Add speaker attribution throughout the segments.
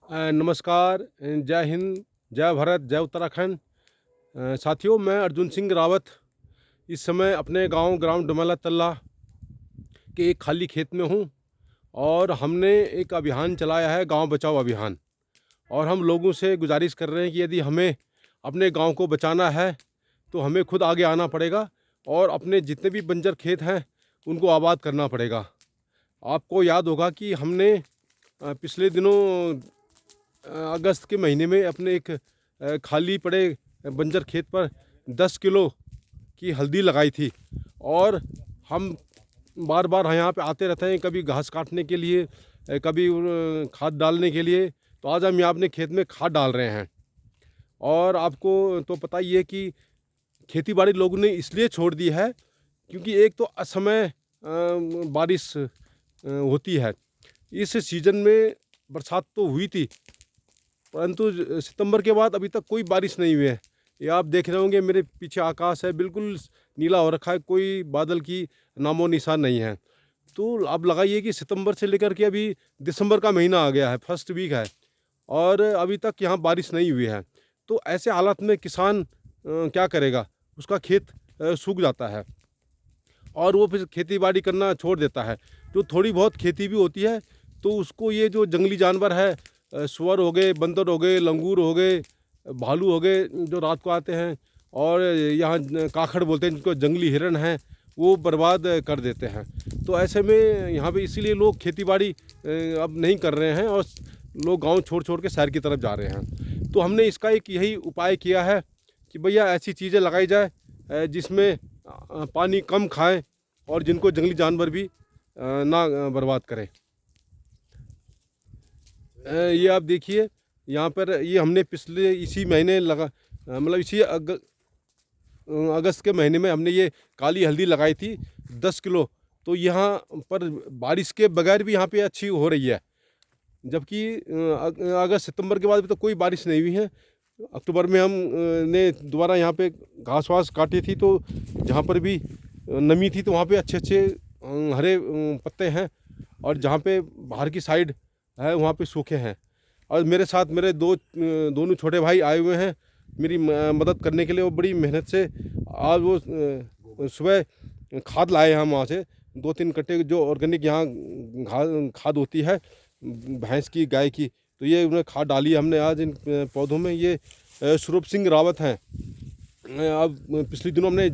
Speaker 1: नमस्कार, जय हिंद, जय भारत, जय उत्तराखंड। साथियों, मैं अर्जुन सिंह रावत इस समय अपने गांव ग्राम डुमैला तल्ला के एक खाली खेत में हूं और हमने एक अभियान चलाया है, गांव बचाओ अभियान। और हम लोगों से गुजारिश कर रहे हैं कि यदि हमें अपने गांव को बचाना है तो हमें खुद आगे आना पड़ेगा और अपने जितने भी बंजर खेत हैं उनको आबाद करना पड़ेगा। आपको याद होगा कि हमने पिछले दिनों अगस्त के महीने में अपने एक खाली पड़े बंजर खेत पर 10 किलो की हल्दी लगाई थी। और हम बार बार यहाँ पे आते रहते हैं, कभी घास काटने के लिए, कभी खाद डालने के लिए। तो आज हम यहाँ अपने खेत में खाद डाल रहे हैं। और आपको तो पता ही है कि खेती बाड़ी लोगों ने इसलिए छोड़ दी है क्योंकि एक तो असमय बारिश होती है। इस सीज़न में बरसात तो हुई थी, परंतु सितंबर के बाद अभी तक कोई बारिश नहीं हुई है। ये आप देख रहे होंगे, मेरे पीछे आकाश है, बिल्कुल नीला हो रखा है, कोई बादल की नामो निशान नहीं है। तो आप लगाइए कि सितंबर से लेकर के अभी दिसंबर का महीना आ गया है, फर्स्ट वीक है, और अभी तक यहाँ बारिश नहीं हुई है। तो ऐसे हालात में किसान क्या करेगा? उसका खेत सूख जाता है और वो फिर खेती बाड़ी करना छोड़ देता है। जो थोड़ी बहुत खेती भी होती है तो उसको ये जो जंगली जानवर है, सुअर हो गए, बंदर हो गए, लंगूर हो गए, भालू हो गए, जो रात को आते हैं, और यहाँ काखड़ बोलते हैं जिनको, जंगली हिरन हैं, वो बर्बाद कर देते हैं। तो ऐसे में यहाँ पे इसीलिए लोग खेती बाड़ी अब नहीं कर रहे हैं और लोग गांव छोड़ छोड़ के शहर की तरफ जा रहे हैं। तो हमने इसका एक यही उपाय किया है कि भैया ऐसी चीज़ें लगाई जाए जिसमें पानी कम खाएं और जिनको जंगली जानवर भी ना बर्बाद करें। ये आप देखिए, यहाँ पर ये हमने पिछले इसी महीने लगा, मतलब इसी अगस्त के महीने में हमने ये काली हल्दी लगाई थी 10 किलो। तो यहाँ पर बारिश के बगैर भी यहाँ पे अच्छी हो रही है, जबकि अगस्त सितंबर के बाद अभी तो कोई बारिश नहीं हुई है। अक्टूबर में हम ने दोबारा यहाँ पे घास वास काटी थी, तो जहाँ पर भी नमी थी तो वहाँ पे अच्छे अच्छे हरे पत्ते हैं, और जहाँ पे बाहर की साइड है वहाँ पे सूखे हैं। और मेरे साथ मेरे दोनों छोटे भाई आए हुए हैं मेरी मदद करने के लिए। वो बड़ी मेहनत से आज वो सुबह खाद लाए हैं हम वहाँ से, 2-3 कट्टे जो ऑर्गेनिक यहाँ खाद होती है भैंस की, गाय की। तो ये उन्हें खाद डाली है हमने आज इन पौधों में। ये स्वरूप सिंह रावत हैं। अब पिछले दिनों हमने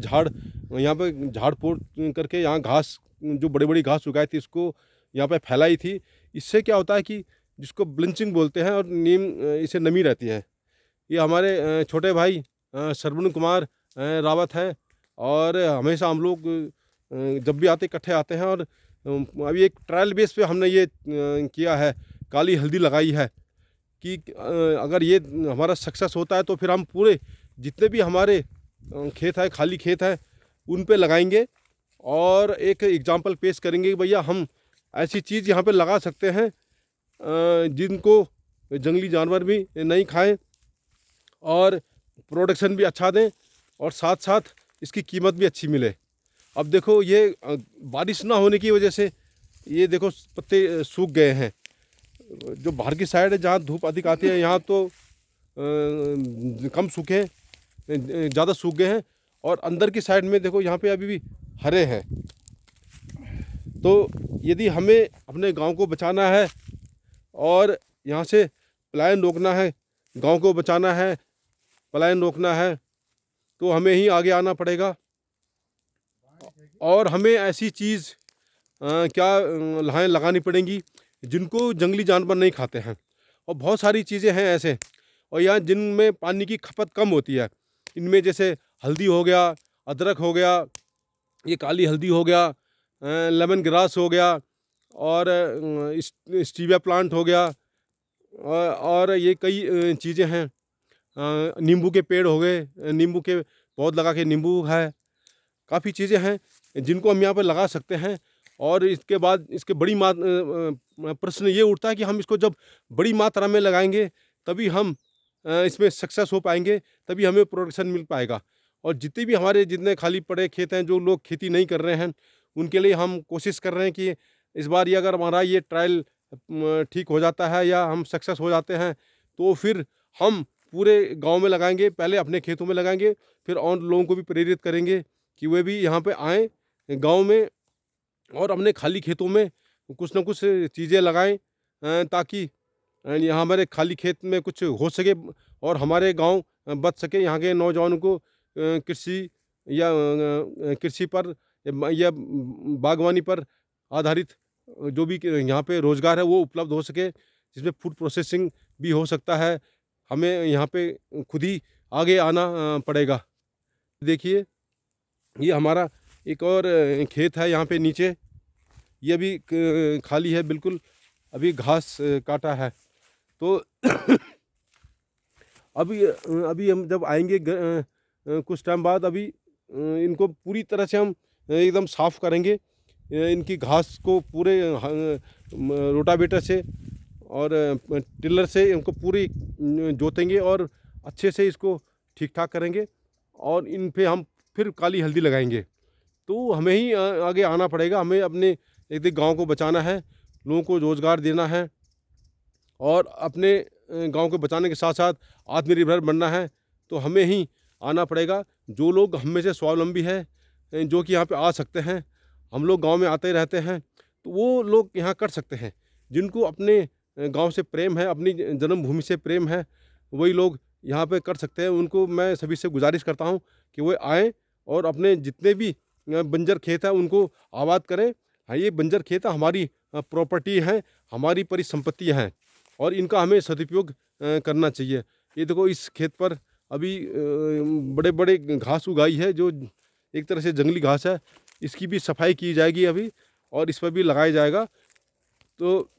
Speaker 1: यहाँ पे झाड़ पोड़ करके यहाँ घास, जो बड़ी बड़ी घास उगाई थी, इसको यहाँ पे फैलाई थी। इससे क्या होता है कि जिसको ब्लिंचिंग बोलते हैं, और नीम इसे नमी रहती है। ये हमारे छोटे भाई श्रवण कुमार रावत हैं, और हमेशा हम लोग जब भी आते इकट्ठे आते हैं। और अभी एक ट्रायल बेस पे हमने ये किया है, काली हल्दी लगाई है कि अगर ये हमारा सक्सेस होता है तो फिर हम पूरे जितने भी हमारे खेत है, खाली खेत है, उन पे लगाएंगे और एक एग्जाम्पल पेश करेंगे कि भैया हम ऐसी चीज़ यहाँ पे लगा सकते हैं जिनको जंगली जानवर भी नहीं खाएं और प्रोडक्शन भी अच्छा दें, और साथ साथ इसकी कीमत भी अच्छी मिले। अब देखो, ये बारिश ना होने की वजह से ये देखो पत्ते सूख गए हैं। जो बाहर की साइड है जहाँ धूप अधिक आती है, यहाँ तो कम सूखे, ज़्यादा सूख गए हैं। और अंदर की साइड में देखो, यहाँ पे अभी भी हरे हैं। तो यदि हमें अपने गांव को बचाना है और यहाँ से पलायन रोकना है, गांव को बचाना है, पलायन रोकना है, तो हमें ही आगे आना पड़ेगा। और हमें ऐसी चीज़ क्या लगानी पड़ेंगी जिनको जंगली जानवर नहीं खाते हैं। और बहुत सारी चीज़ें हैं ऐसे, और यहाँ जिनमें पानी की खपत कम होती है। इनमें जैसे हल्दी हो गया, अदरक हो गया, ये काली हल्दी हो गया, लेमन ग्रास हो गया, और स्टीविया प्लांट हो गया, और ये कई चीज़ें हैं। नींबू के पेड़ हो गए, नींबू के पौध लगा के नींबू है। काफ़ी चीज़ें हैं जिनको हम यहाँ पर लगा सकते हैं। और इसके बाद इसके प्रश्न ये उठता है कि हम इसको जब बड़ी मात्रा में लगाएंगे तभी हम इसमें सक्सेस हो पाएंगे, तभी हमें प्रोडक्शन मिल पाएगा। और जितने खाली पड़े खेत हैं, जो लोग खेती नहीं कर रहे हैं, उनके लिए हम कोशिश कर रहे हैं कि इस बार ये अगर हमारा ये ट्रायल ठीक हो जाता है या हम सक्सेस हो जाते हैं, तो फिर हम पूरे गांव में लगाएंगे, पहले अपने खेतों में लगाएंगे, फिर और लोगों को भी प्रेरित करेंगे कि वे भी यहाँ पे आएँ गांव में और अपने खाली खेतों में कुछ ना कुछ चीज़ें लगाएं, ताकि यहाँ हमारे खाली खेत में कुछ हो सके और हमारे गांव बच सके। यहाँ के नौजवानों को कृषि या कृषि पर या बागवानी पर आधारित जो भी यहाँ पे रोज़गार है वो उपलब्ध हो सके, जिसमें फूड प्रोसेसिंग भी हो सकता है। हमें यहाँ पे खुद ही आगे आना पड़ेगा। देखिए, ये हमारा एक और खेत है यहाँ पे नीचे, ये अभी खाली है बिल्कुल, अभी घास काटा है। तो अभी हम जब आएंगे कुछ टाइम बाद, अभी इनको पूरी तरह से हम एकदम साफ करेंगे, इनकी घास को पूरे रोटावेटर से और टिलर से इनको पूरी जोतेंगे और अच्छे से इसको ठीक ठाक करेंगे और इन पे हम फिर काली हल्दी लगाएंगे। तो हमें ही आगे आना पड़ेगा, हमें अपने एक गांव को बचाना है, लोगों को रोज़गार देना है और अपने गांव को बचाने के साथ साथ आत्मनिर्भर बनना है। तो हमें ही आना पड़ेगा। जो लोग हम में से स्वावलंबी है, जो कि यहाँ पे आ सकते हैं, हम लोग गांव में आते रहते हैं, तो वो लोग यहाँ कर सकते हैं। जिनको अपने गांव से प्रेम है, अपनी जन्मभूमि से प्रेम है, वही लोग यहाँ पे कर सकते हैं। उनको मैं सभी से गुजारिश करता हूँ कि वो आएँ और अपने जितने भी बंजर खेत है उनको आबाद करें। हाँ, ये बंजर खेत हमारी प्रॉपर्टी हैं, हमारी परिसंपत्तियाँ हैं और इनका हमें सदुपयोग करना चाहिए। ये देखो, इस खेत पर अभी बड़े बड़े घास उगाई है, जो एक तरह से जंगली घास है। इसकी भी सफाई की जाएगी अभी और इस पर भी लगाया जाएगा। तो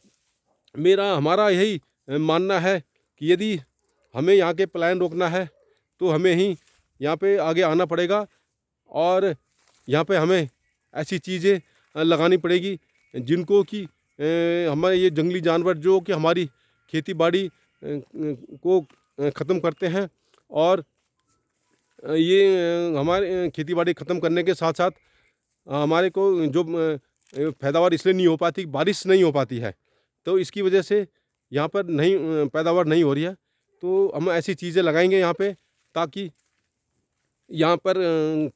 Speaker 1: हमारा यही मानना है कि यदि हमें यहाँ के पलायन रोकना है तो हमें ही यहाँ पे आगे आना पड़ेगा और यहाँ पे हमें ऐसी चीज़ें लगानी पड़ेगी जिनको कि हमारे ये जंगली जानवर जो कि हमारी खेती बाड़ी को ख़त्म करते हैं और ये हमारे खेती बाड़ी ख़त्म करने के साथ साथ हमारे को जो पैदावार इसलिए नहीं हो पाती, बारिश नहीं हो पाती है, तो इसकी वजह से यहाँ पर नहीं पैदावार नहीं हो रही है। तो हम ऐसी चीज़ें लगाएंगे यहाँ पे ताकि यहाँ पर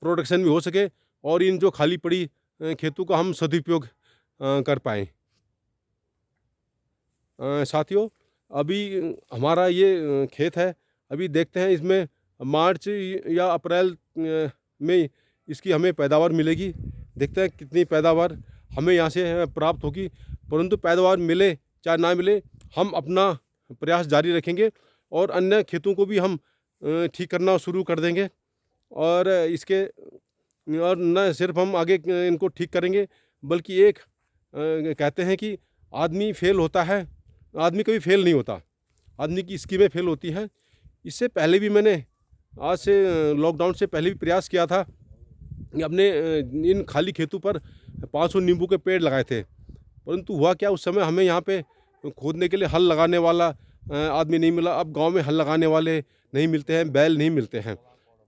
Speaker 1: प्रोडक्शन भी हो सके और इन जो खाली पड़ी खेतों का हम सदुपयोग कर पाएँ। साथियों, अभी हमारा ये खेत है, अभी देखते हैं इसमें मार्च या अप्रैल में इसकी हमें पैदावार मिलेगी। देखते हैं कितनी पैदावार हमें यहाँ से प्राप्त होगी, परंतु पैदावार मिले चाहे ना मिले, हम अपना प्रयास जारी रखेंगे और अन्य खेतों को भी हम ठीक करना शुरू कर देंगे। और इसके और न सिर्फ हम आगे इनको ठीक करेंगे, बल्कि एक कहते हैं कि आदमी फेल होता है, आदमी कभी फेल नहीं होता, आदमी की स्कीमें फेल होती हैं। इससे पहले भी मैंने आज से लॉकडाउन से पहले भी प्रयास किया था कि अपने इन खाली खेतों पर 500 नींबू के पेड़ लगाए थे, परंतु हुआ क्या, उस समय हमें यहाँ पे खोदने के लिए हल लगाने वाला आदमी नहीं मिला। अब गांव में हल लगाने वाले नहीं मिलते हैं, बैल नहीं मिलते हैं,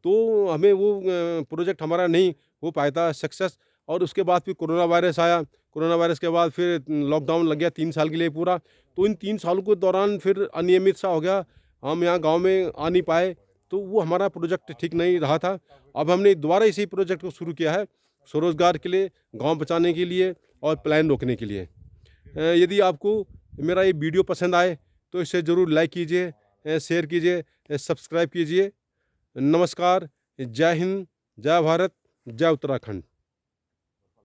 Speaker 1: तो हमें वो प्रोजेक्ट हमारा नहीं हो पाया था सक्सेस। और उसके बाद फिर कोरोना वायरस आया, कोरोना वायरस के बाद फिर लॉकडाउन लग गया 3 साल के लिए पूरा। तो इन 3 सालों के दौरान फिर अनियमित सा हो गया, हम यहाँ गांव में आ नहीं पाए, तो वो हमारा प्रोजेक्ट ठीक नहीं रहा था। अब हमने दोबारा इसी प्रोजेक्ट को शुरू किया है, स्वरोजगार के लिए, गांव बचाने के लिए और पलायन रोकने के लिए। यदि आपको मेरा ये वीडियो पसंद आए तो इसे ज़रूर लाइक कीजिए, शेयर कीजिए, सब्सक्राइब कीजिए। नमस्कार, जय हिंद, जय भारत, जय उत्तराखंड।